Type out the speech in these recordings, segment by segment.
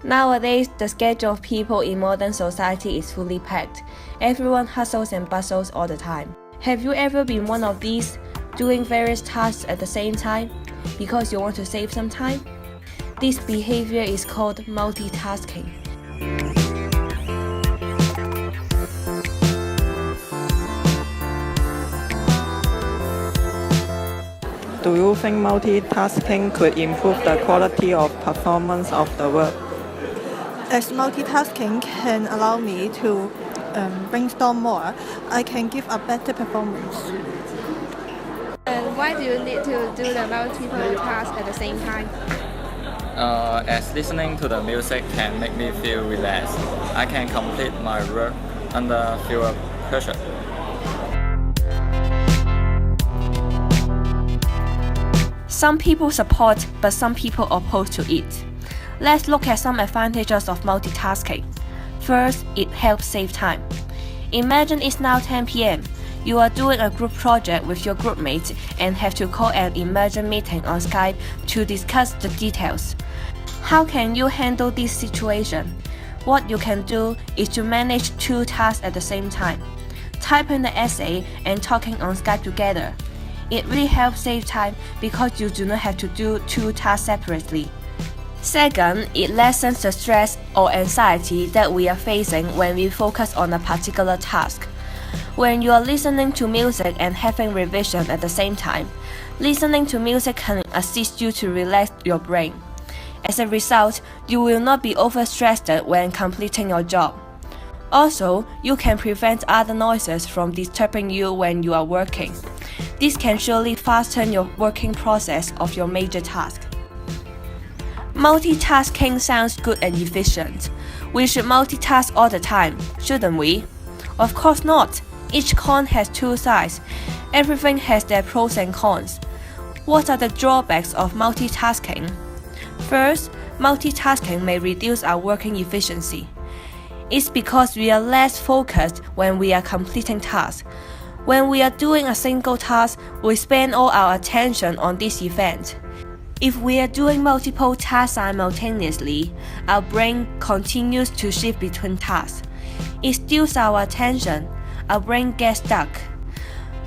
Nowadays, the schedule of people in modern society is fully packed. Everyone hustles and bustles all the time. Have you ever been one of these, doing various tasks at the same time because you want to save some time? This behavior is called multitasking. Do you think multitasking could improve the quality of performance of the work? As multitasking can allow me to brainstorm more, I can give a better performance. And why do you need to do the multiple tasks at the same time? As listening to the music can make me feel relaxed, I can complete my work under fewer pressure. Some people support, but some people oppose to it. Let's look at some advantages of multitasking. First, it helps save time. Imagine it's now 10 p.m. You are doing a group project with your group mates and have to call an emergent meeting on Skype to discuss the details. How can you handle this situation? What you can do is to manage two tasks at the same time. Typing the essay and talking on Skype together. It really helps save time because you do not have to do two tasks separately. Second, it lessens the stress or anxiety that we are facing when we focus on a particular task. When you are listening to music and having revision at the same time, listening to music can assist you to relax your brain. As a result, you will not be overstressed when completing your job. Also, you can prevent other noises from disturbing you when you are working. This can surely fasten your working process of your major task. Multitasking sounds good and efficient. We should multitask all the time, shouldn't we? Of course not. Each coin has two sides. Everything has their pros and cons. What are the drawbacks of multitasking? First, multitasking may reduce our working efficiency. It's because we are less focused when we are completing tasks. When we are doing a single task, we spend all our attention on this event. If we are doing multiple tasks simultaneously, our brain continues to shift between tasks. It steals our attention. Our brain gets stuck.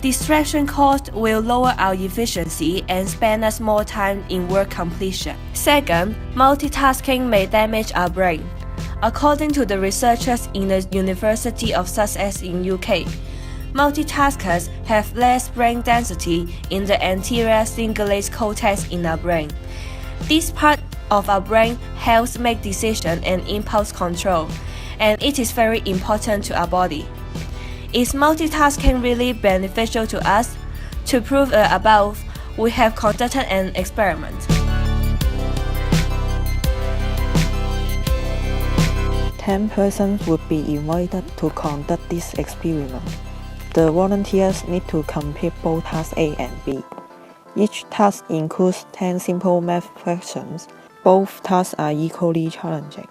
Distraction cost will lower our efficiency and spend us more time in work completion. Second, multitasking may damage our brain. According to the researchers in the University of Sussex in UK, multitaskers have less brain density in the anterior cingulate cortex in our brain. This part of our brain helps make decision and impulse control, and it is very important to our body. Is multitasking really beneficial to us? To prove the above, we have conducted an experiment. 10 persons would be invited to conduct this experiment. The volunteers need to complete both tasks A and B. Each task includes 10 simple math questions. Both tasks are equally challenging.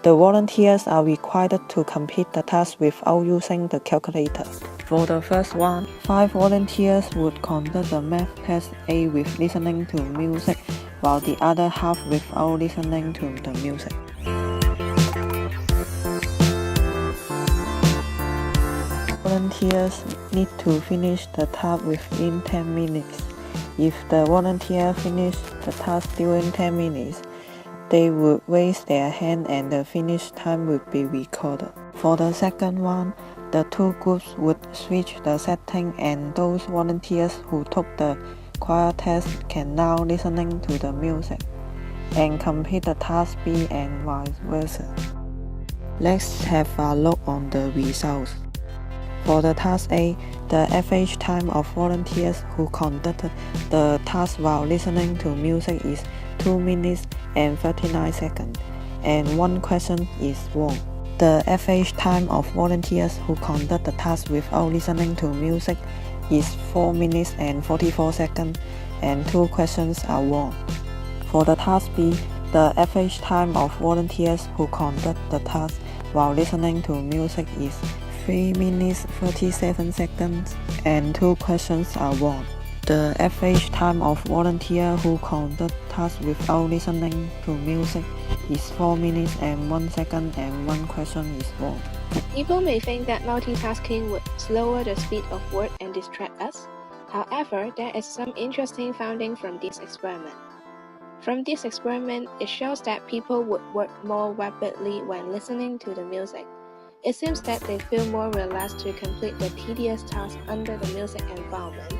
The volunteers are required to complete the task without using the calculator. For the first one, 5 volunteers would conduct the math test A with listening to music, while the other half without listening to the music. Volunteers need to finish the task within 10 minutes. If the volunteer finished the task during 10 minutes, they would raise their hand and the finish time would be recorded. For the second one, the two groups would switch the setting and those volunteers who took the quiet test can now listening to the music and complete the task B and vice versa. Let's have a look on the results. For the task A, the average time of volunteers who conducted the task while listening to music is 2 minutes and 39 seconds, and one question is wrong. The average time of volunteers who conduct the task without listening to music is 4 minutes and 44 seconds, and 2 questions are wrong. For the task B, the average time of volunteers who conduct the task while listening to music is 3 minutes 37 seconds, and 2 questions are wrong. The average time of volunteer who conduct tasks without listening to music is 4 minutes and 1 second and 1 question is wrong. People may think that multitasking would slower the speed of work and distract us. However, there is some interesting finding from this experiment. From this experiment, it shows that people would work more rapidly when listening to the music. It seems that they feel more relaxed to complete the tedious task under the music environment.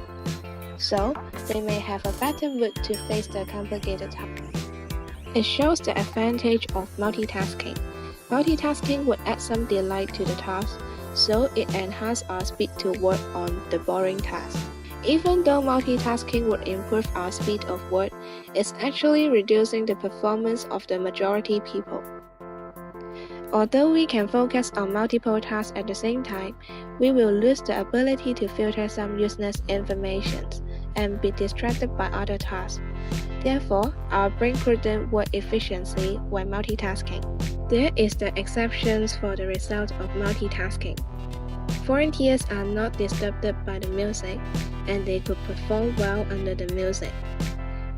So, they may have a better mood to face the complicated task. It shows the advantage of multitasking. Multitasking would add some delight to the task, so it enhances our speed to work on the boring task. Even though multitasking would improve our speed of work, it's actually reducing the performance of the majority people. Although we can focus on multiple tasks at the same time, we will lose the ability to filter some useless information and be distracted by other tasks. Therefore, our brain couldn't work efficiently when multitasking. There is the exceptions for the result of multitasking. Volunteers are not disturbed by the music, and they could perform well under the music.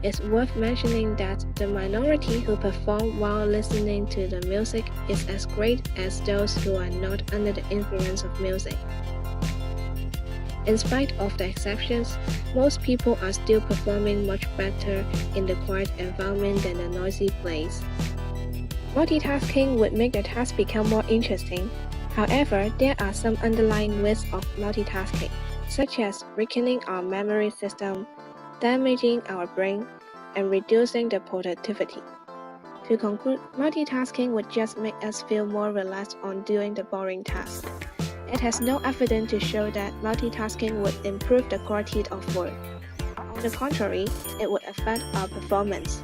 It's worth mentioning that the minority who perform while listening to the music is as great as those who are not under the influence of music. In spite of the exceptions, most people are still performing much better in the quiet environment than the noisy place. Multitasking would make the task become more interesting. However, there are some underlying risks of multitasking, such as weakening our memory system, damaging our brain, and reducing the productivity. To conclude, multitasking would just make us feel more relaxed on doing the boring tasks. It has no evidence to show that multitasking would improve the quality of work. On the contrary, it would affect our performance.